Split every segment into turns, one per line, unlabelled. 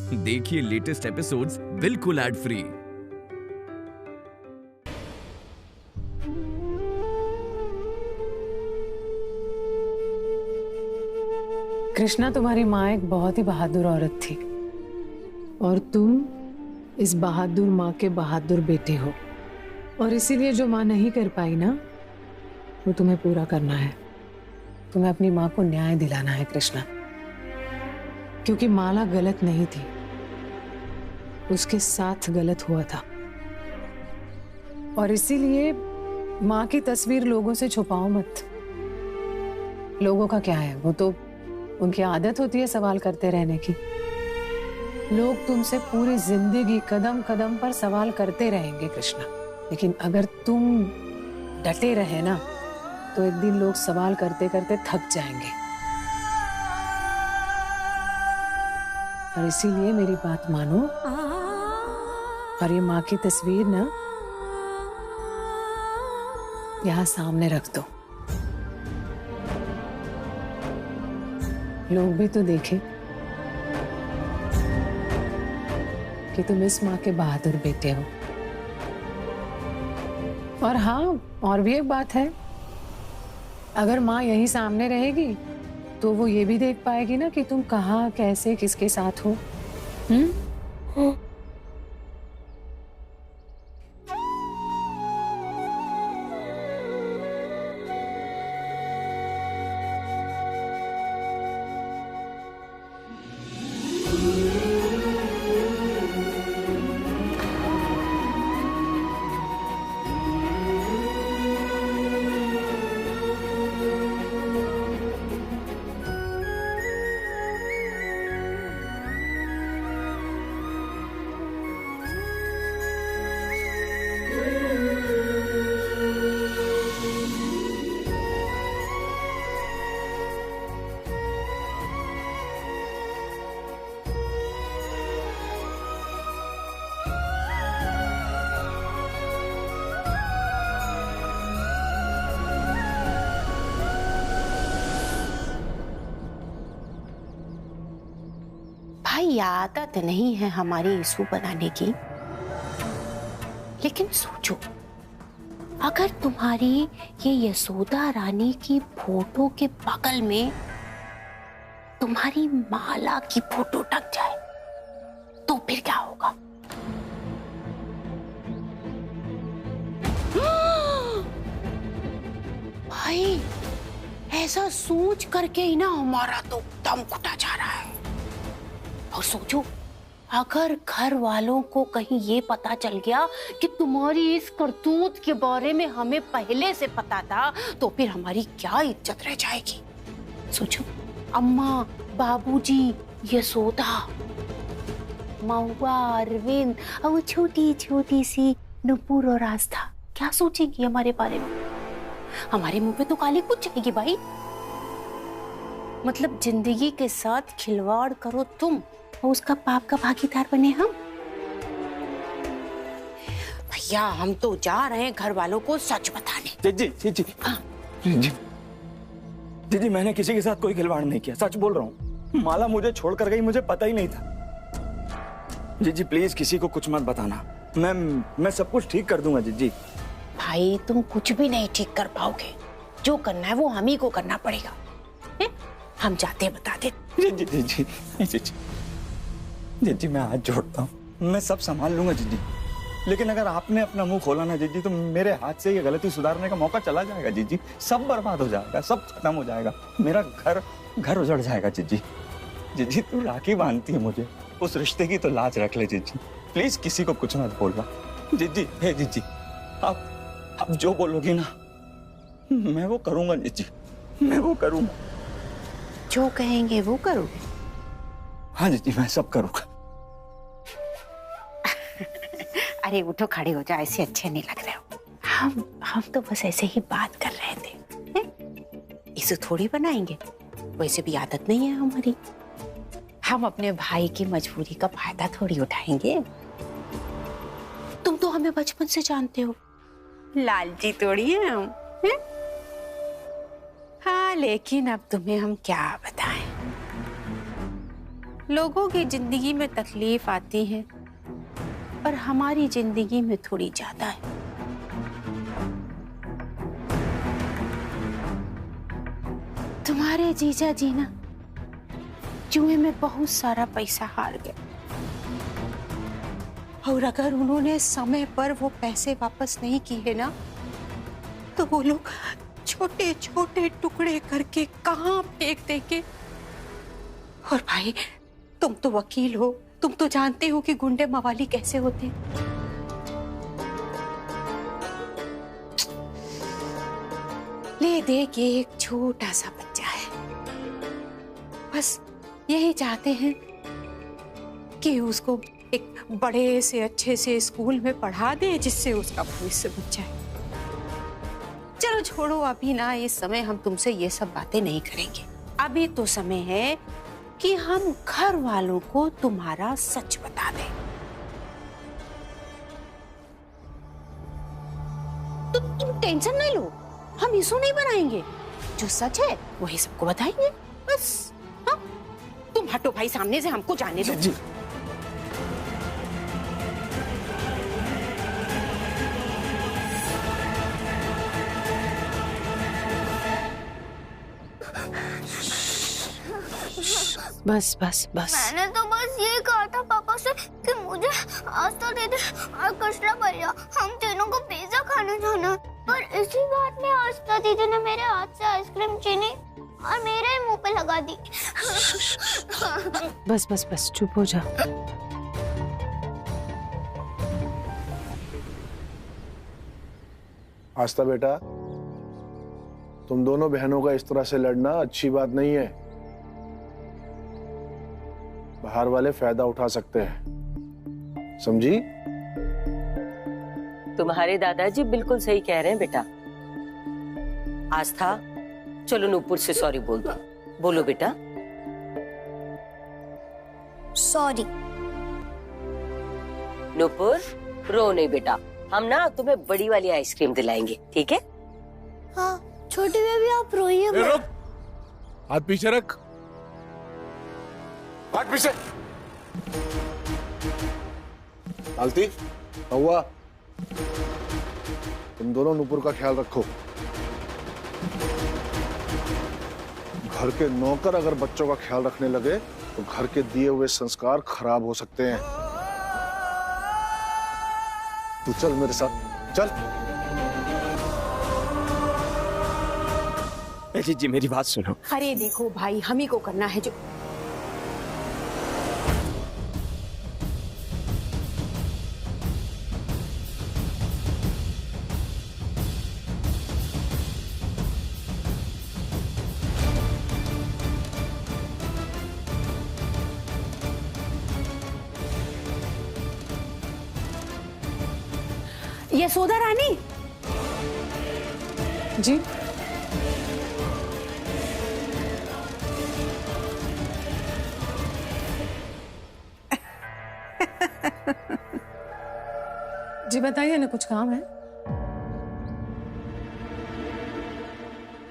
देखिए latest episodes बिल्कुल ad free.
Krishna, तुम्हारी माँ एक बहुत ही बहादुर औरत थी और तुम इस बहादुर माँ के बहादुर बेटे हो, और इसीलिए जो माँ नहीं कर पाई ना, वो तुम्हें पूरा करना है। तुम्हें अपनी माँ को न्याय दिलाना है कृष्णा, क्योंकि माला गलत नहीं थी, उसके साथ गलत हुआ था। और इसीलिए माँ की तस्वीर लोगों से छुपाओ मत। लोगों का क्या है, वो तो उनकी आदत होती है सवाल करते रहने की। लोग तुमसे पूरी जिंदगी कदम कदम पर सवाल करते रहेंगे कृष्णा, लेकिन अगर तुम डटे रहे ना, तो एक दिन लोग सवाल करते करते थक जाएंगे। और इसीलिए मेरी बात मानो और ये माँ की तस्वीर ना यहाँ सामने रख दो। लोग भी तो देखें कि तुम इस माँ के बहादुर बेटे हो। और हाँ, और भी एक बात है, अगर माँ यहीं सामने रहेगी तो वो ये भी देख पाएगी ना कि तुम कहाँ, कैसे, किसके साथ हो।
भाई, आदत नहीं है हमारी ईसू बनाने की, लेकिन सोचो, अगर तुम्हारी ये यशोदा रानी की फोटो के बगल में तुम्हारी माला की फोटो टक जाए तो फिर क्या होगा? भाई, ऐसा सोच करके ही ना हमारा तो दम घुटा जा रहा है। और सोचो, अगर घर वालों को कहीं ये पता चल गया कि तुम्हारी इस करतूत के बारे में हमें पहले से पता था, तो फिर हमारी क्या इज्जत रह जाएगी। सोचो, अम्मा, बाबूजी, यशोदा, महुआ, अरविंद और वो छोटी छोटी सी नुपुर और आस्था क्या सोचेंगी हमारे बारे में? हमारे मुंह पे तो काली कुछ जाएगी भाई। मतलब जिंदगी के साथ खिलवाड़ करो तुम और उसका पाप का भागीदार बने हम। भैया, हम तो जा रहे हैं घर वालों को सच बताने।
जी जी जी
हाँ।
जी, मैंने किसी के साथ कोई खिलवाड़ नहीं किया, सच बोल रहा हूँ। माला मुझे छोड़कर गई, मुझे पता ही नहीं था। जी प्लीज किसी को कुछ मत बताना, मैं सब कुछ ठीक कर दूंगा। जी
भाई, तुम कुछ भी नहीं ठीक कर पाओगे। जो करना है वो हम ही को करना पड़ेगा। हम जाते बता दे।
जी मैं हाथ जोड़ता हूँ, मैं सब संभाल लूंगा जी। लेकिन अगर आपने अपना मुंह खोला ना जी, तो मेरे हाथ से ये गलती सुधारने का मौका चला जाएगा जी। सब बर्बाद हो जाएगा, सब खत्म हो जाएगा, मेरा घर उजड़ जाएगा जी। तू राखी बांधती है मुझे, उस रिश्ते की तो लाज रख ले जी। प्लीज किसी को कुछ मत बोलना जी। आप जो बोलोगी ना, मैं वो करूंगा जी, मैं वो करूंगा।
जो कहेंगे वो करोगे?
हाँ जी, मैं सब करूंगा।
अरे उठो, खड़े हो जाओ, ऐसे अच्छे नहीं लग रहे हो। हम तो बस ऐसे ही बात कर रहे थे। इसे थोड़ी बनाएंगे, वैसे भी आदत नहीं है हमारी। हम अपने भाई की मजबूरी का फायदा थोड़ी उठाएंगे। तुम तो हमें बचपन से जानते हो, लालची थोड़ी है हम। हाँ, लेकिन अब तुम्हें हम क्या बताएं। लोगों की जिंदगी में तकलीफ आती है पर हमारी जिंदगी में थोड़ी ज्यादा है। तुम्हारे जीजा जी ना जुए में बहुत सारा पैसा हार गए और अगर उन्होंने समय पर वो पैसे वापस नहीं किए ना तो वो लोग छोटे छोटे टुकड़े करके कहां फेंक देंगे। और भाई तुम तो वकील हो, तुम तो जानते हो कि गुंडे मवाली कैसे होते हैं। ले दे के एक छोटा सा बच्चा है, बस यही चाहते हैं कि उसको एक बड़े से अच्छे से स्कूल में पढ़ा दे जिससे उसका भविष्य बन जाए। चलो छोड़ो, अभी ना इस समय हम तुमसे ये सब बातें नहीं करेंगे। अभी तो समय है कि हम घर वालों को तुम्हारा सच बता दें। तो तुम टेंशन नहीं लो, हम इशू नहीं बनाएंगे, जो सच है वही सबको बताएंगे बस। हाँ तुम हटो भाई सामने से, हमको जाने दो।
जी
बस बस बस।
मैंने तो बस ये कहा था पापा से कि मुझे आस्था दीदी और कृष्णा भैया हम तीनों को पिज्जा खाने जाना है। पर इसी बात में आस्था दीदी ने मेरे हाथ से आइसक्रीम छीनी और मेरे मुंह पे लगा दी।
बस बस बस चुप हो जा।
आस्था बेटा, तुम दोनों बहनों का इस तरह से लड़ना अच्छी बात नहीं है। बाहर वाले फायदा उठा सकते हैं, समझी?
तुम्हारे दादाजी बिल्कुल सही कह रहे हैं बेटा। आस्था, चलो नूपुर से सॉरी बोल दो। बोलो बेटा।
सॉरी।
नूपुर रो नहीं बेटा, हम ना तुम्हें बड़ी वाली आइसक्रीम दिलाएंगे, ठीक है?
हाँ छोटी बेबी आप रोइए मत।
रुक, हाथ पीछे रख, हाथ पीछे।
आलती, हुआ, तुम दोनों नूपुर का ख्याल रखो। घर के नौकर अगर बच्चों का ख्याल रखने लगे तो घर के दिए हुए संस्कार खराब हो सकते हैं। तू चल मेरे साथ, चल।
जी मेरी बात सुनो।
अरे देखो भाई, हम ही को करना है जो। यशोदा रानी
जी जी बताइए ना, कुछ काम है?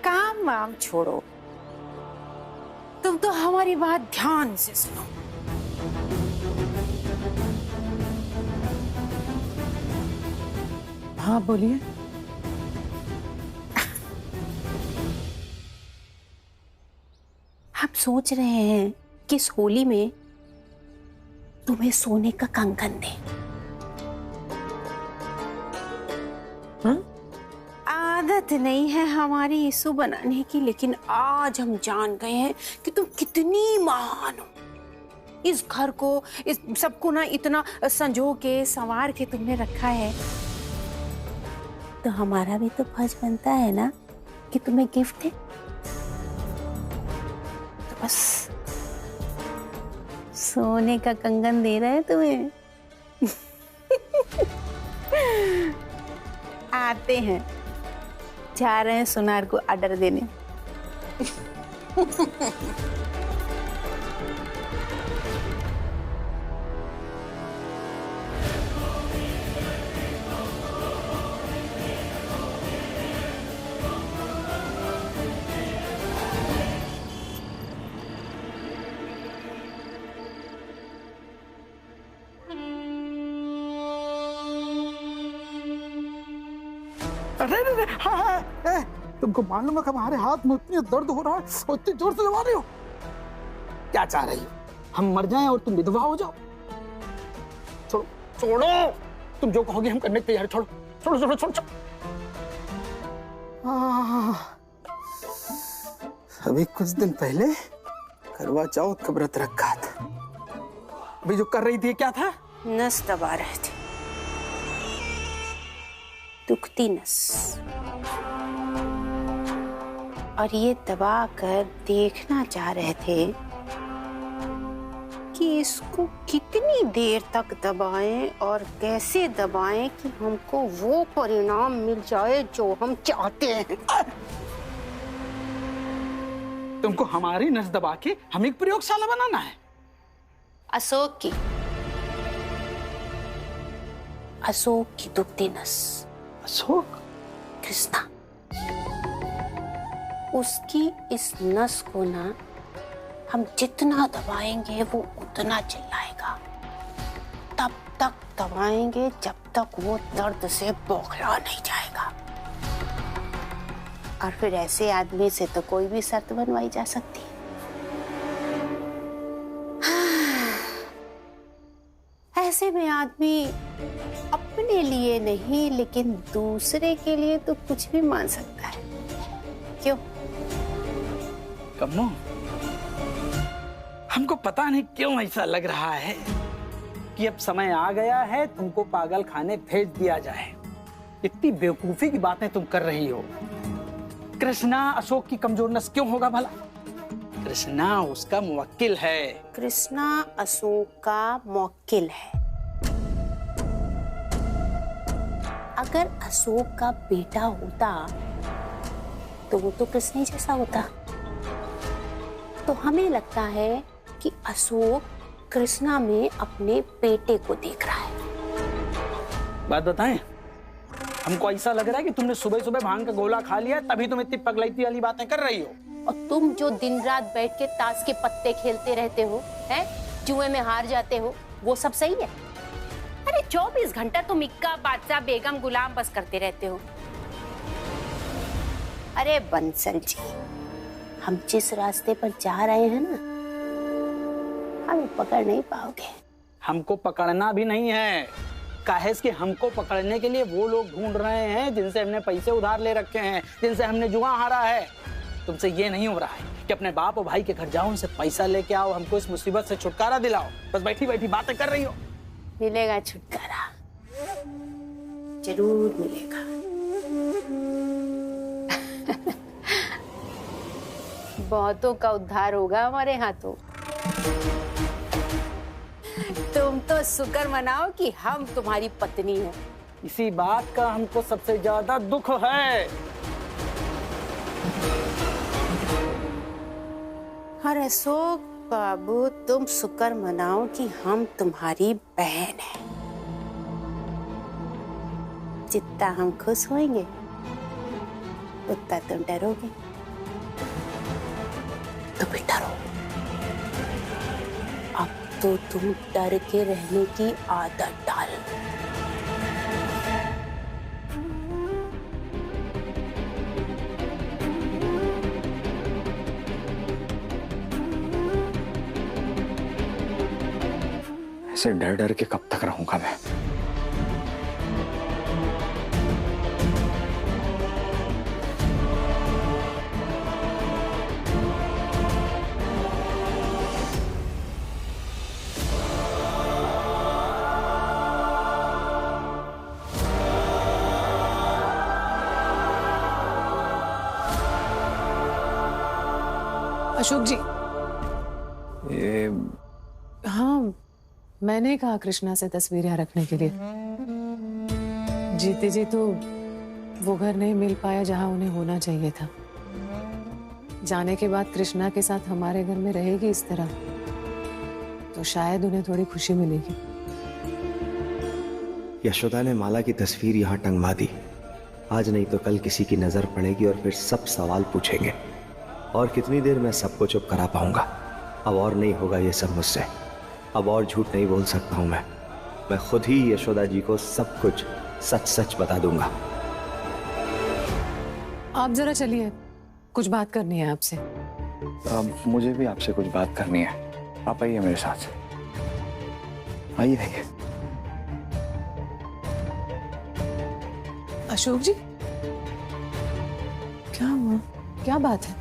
काम वाम छोड़ो, तुम तो हमारी बात ध्यान से सुनो।
हाँ बोलिए।
हम सोच रहे हैं कि इस होली में तुम्हें सोने का कंगन दें।
हाँ?
आदत नहीं है हमारी इशू बनाने की, लेकिन आज हम जान गए हैं कि तुम कितनी महान हो। इस घर को, इस सबको ना इतना संजो के संवार के तुमने रखा है, तो हमारा भी तो फर्ज बनता है ना कि तुम्हें गिफ्ट है। तो बस सोने का कंगन दे रहे हैं तुम्हें। आते हैं, जा रहे हैं सुनार को ऑर्डर देने।
अरे हाँ हाँ, तुमको मालूम है कि हमारे हाथ में इतनी दर्द हो रहा है और इतनी जोर से दबा रही हो। क्या चाह रही हो, हम मर जाएं और तुम विधवा हो जाओ? छोड़ो छोड़ो, तुम जो कहोगे हम करने के तैयार। छोड़ो छोड़ो छोड़ो छोड़ो, छोड़ो। अभी कुछ दिन पहले करवा चौथ का व्रत रखा था। अभी जो कर रही थी क्या था?
नस दबा रहे थे, दुखती नस, और ये दबा कर देखना चाह रहे थे कि इसको कितनी देर तक दबाएं और कैसे दबाएं कि हमको वो परिणाम मिल जाए जो हम चाहते हैं।
तुमको हमारी नस दबा के हम एक प्रयोगशाला बनाना है?
अशोक की दुखती नस।
अशोक?
कृष्णा, उसकी इस नस को ना हम जितना दबाएंगे वो उतना चिल्लाएगा। तब तक दबाएंगे जब तक वो दर्द से बौखला नहीं जाएगा। और फिर ऐसे आदमी से तो कोई भी शर्त बनवाई जा सकती है। ऐसे में आदमी अपने लिए नहीं लेकिन दूसरे के लिए तो कुछ भी मान सकता है। क्यों?
कम्मो, हमको पता नहीं क्यों ऐसा लग रहा है कि अब समय आ गया है तुमको पागल खाने भेज दिया जाए। इतनी बेवकूफी की बातें तुम कर रही हो। कृष्णा अशोक की कमजोर नस क्यों होगा भला? कृष्णा उसका मुवक्किल है।
कृष्णा अशोक का मुवक्किल है। अगर अशोक का बेटा होता तो वो तो कृष्ण जैसा होता। तो हमें लगता है कि अशोक कृष्णा में अपने बेटे को देख रहा है।
बात बताएं, हमको ऐसा लग रहा है कि तुमने सुबह सुबह भांग का गोला खा लिया तभी तुम इतनी पगलैती वाली बातें कर रही हो।
और तुम जो दिन रात बैठ के ताश के पत्ते खेलते रहते हो, हैं, जुए में हार जाते हो, वो सब सही है? अरे 24 घंटा तुम इक्का बादशाह बेगम गुलाम बस करते रहते हो। अरे बंसल जी, हम जिस रास्ते पर जा रहे हैं ना, हमें पकड़ नहीं पाओगे।
हमको पकड़ना भी नहीं है, काहे कि हमको पकड़ने के लिए वो लोग ढूंढ रहे हैं जिनसे हमने पैसे उधार ले रखे हैं, जिनसे हमने जुआ हारा है। तुमसे ये नहीं हो रहा है कि अपने बाप और भाई के घर जाओ, उनसे पैसा लेके आओ, हमको इस मुसीबत से छुटकारा दिलाओ। बस बैठी बैठी बातें कर रही हो।
मिलेगा छुटकारा, जरूर मिलेगा। बहुतों का उद्धार होगा हमारे हाथों। तुम तो शुक्र मनाओ कि हम तुम्हारी पत्नी हैं।
इसी बात का हमको सबसे ज्यादा दुख है।
और अशोक बाबू, तुम शुक्र मनाओ कि हम तुम्हारी बहन हैं। जितना हम खुश होंगे उतना तुम डरोगे। तो भी डरो। अब तो तुम डर के रहने की आदत डाल।
ऐसे डर डर के कब तक रहूंगा मैं?
अशोक जी,
ये
हाँ, मैंने कहा कृष्णा से तस्वीरें रखने के लिए। जीते जी तो वो घर नहीं मिल पाया जहां उन्हें होना चाहिए था। जाने के बाद कृष्णा के साथ हमारे घर में रहेगी इस तरह, तो शायद उन्हें थोड़ी खुशी मिलेगी।
यशोदा ने माला की तस्वीर यहाँ टंगवा दी। आज नहीं तो कल किसी की नजर पड़ेगी और फिर सब सवाल पूछेंगे। और कितनी देर मैं सबको चुप करा पाऊंगा? अब और नहीं होगा ये सब मुझसे। अब और झूठ नहीं बोल सकता हूं मैं खुद ही यशोदा जी को सब कुछ सच सच बता दूंगा।
आप जरा चलिए, कुछ बात करनी है आपसे।
मुझे भी आपसे कुछ बात करनी है। आप आइए मेरे साथ, आइए आइए।
अशोक जी, क्या हुआ? क्या बात है?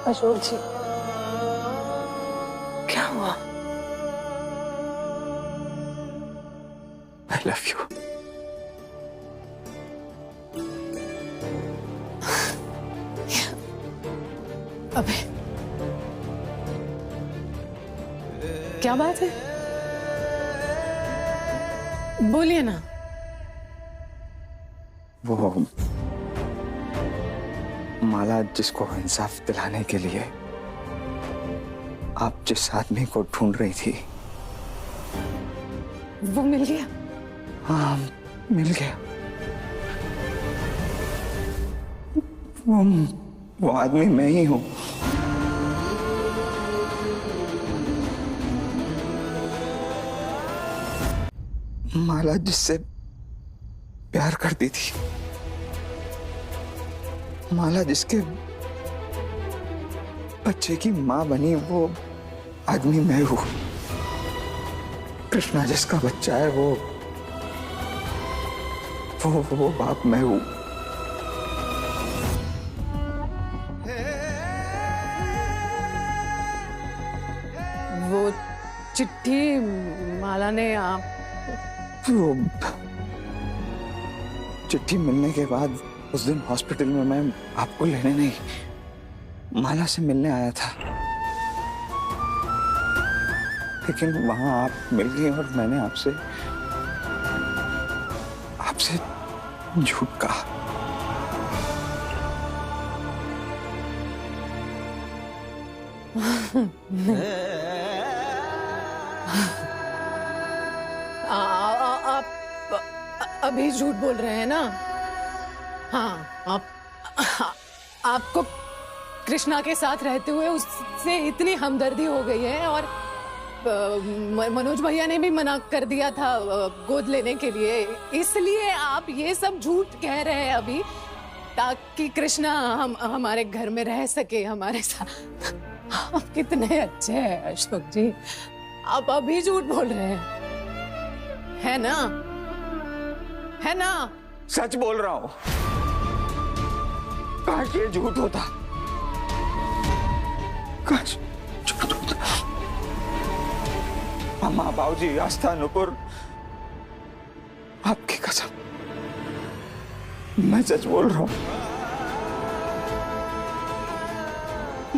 अशोक जी, क्या हुआ?
I love you.
अबे, क्या बात है? बोलिए ना।
वो माला जिसको इंसाफ दिलाने के लिए आप जिस आदमी को ढूंढ रही थी,
वो मिल गया?
हाँ, मिल गया। वो आदमी मैं ही हूं। माला जिससे प्यार करती थी, माला जिसके बच्चे की मां बनी, वो आदमी मैं हूं। कृष्णा जिसका बच्चा है, वो बाप मैं हूं।
वो चिट्ठी माला ने आप
चिट्ठी मिलने के बाद उस दिन हॉस्पिटल में मैं आपको लेने नहीं, माला से मिलने आया था, लेकिन वहां आप मिल गई और मैंने आपसे झूठ कहा।
आप अभी झूठ बोल रहे हैं ना? हाँ, आपको कृष्णा के साथ रहते हुए उससे इतनी हमदर्दी हो गई है, और मनोज भैया ने भी मना कर दिया था गोद लेने के लिए, इसलिए आप ये सब झूठ कह रहे हैं अभी, ताकि कृष्णा हमारे घर में रह सके हमारे साथ। आप कितने अच्छे हैं अशोक जी, आप अभी झूठ बोल रहे हैं, है ना? है ना?
सच बोल रहा हूं। काश ये झूठ होता, काश झूठ होता। अम्मा, बाबूजी, आस्था, नुपुर, आपकी कसम, मैं सच बोल रहा हूं।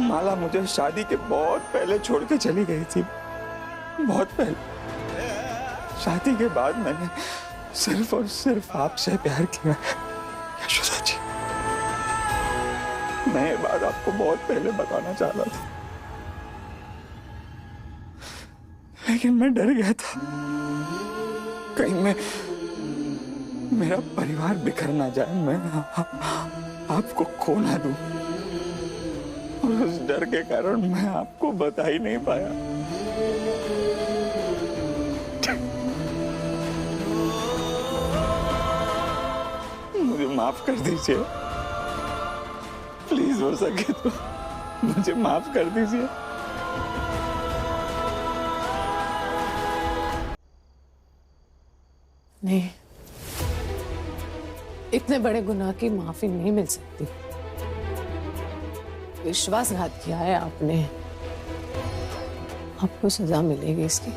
माला मुझे शादी के बहुत पहले छोड़ के चली गई थी, बहुत पहले। शादी के बाद मैंने सिर्फ और सिर्फ आपसे प्यार किया है यशोदा जी। मैं ये बात आपको बहुत पहले बताना चाह रहा था, लेकिन मैं डर गया था कहीं मेरा परिवार बिखर ना जाए, मैं आपको खो ना दूं, और उस डर के कारण मैं आपको बता ही नहीं पाया। मुझे माफ कर दीजिए, प्लीज, हो सके तो मुझे माफ कर दीजिए।
नहीं, इतने बड़े गुनाह की माफी नहीं मिल सकती। विश्वासघात किया है आपने, आपको सजा मिलेगी इसकी।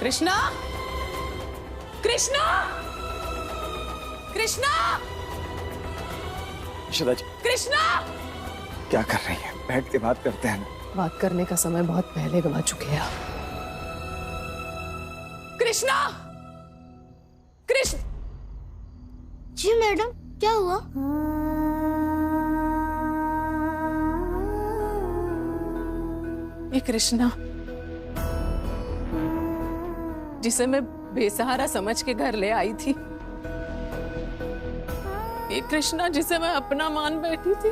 कृष्णा, कृष्णा, कृष्णा,
यशोदा जी,
कृष्णा!
क्या कर रही हैं? बैठ के बात करते हैं ना।
बात करने का समय बहुत पहले गवा चुके हैं आप। कृष्णा! कृष्ण!
जी मैडम, क्या हुआ?
ये कृष्णा जिसे मैं बेसहारा समझ के घर ले आई थी, ये कृष्णा जिसे मैं अपना मान बैठी थी,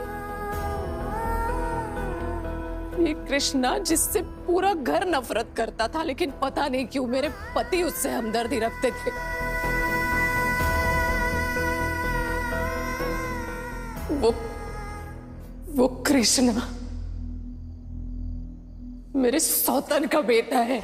ये कृष्णा जिससे पूरा घर नफरत करता था, लेकिन पता नहीं क्यों मेरे पति उससे हमदर्दी रखते थे। वो कृष्णा मेरे सौतन का बेटा है।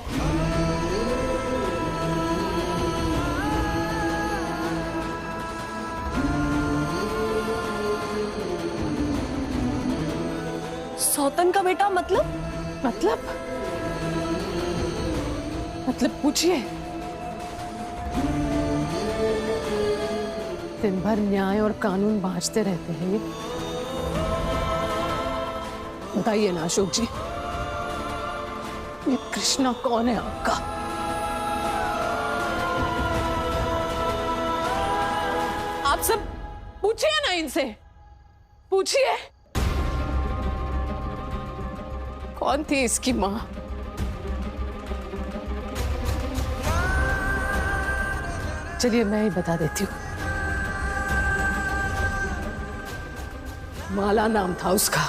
सौतन का बेटा मतलब
पूछिए। दिन भर न्याय और कानून बांटते रहते हैं ये। बताइए ना अशोक जी, ये कृष्णा कौन है आपका? आप सब पूछिए ना इनसे, पूछिए कौन थी इसकी मां? चलिए मैं ही बता देती हूँ। माला नाम था उसका।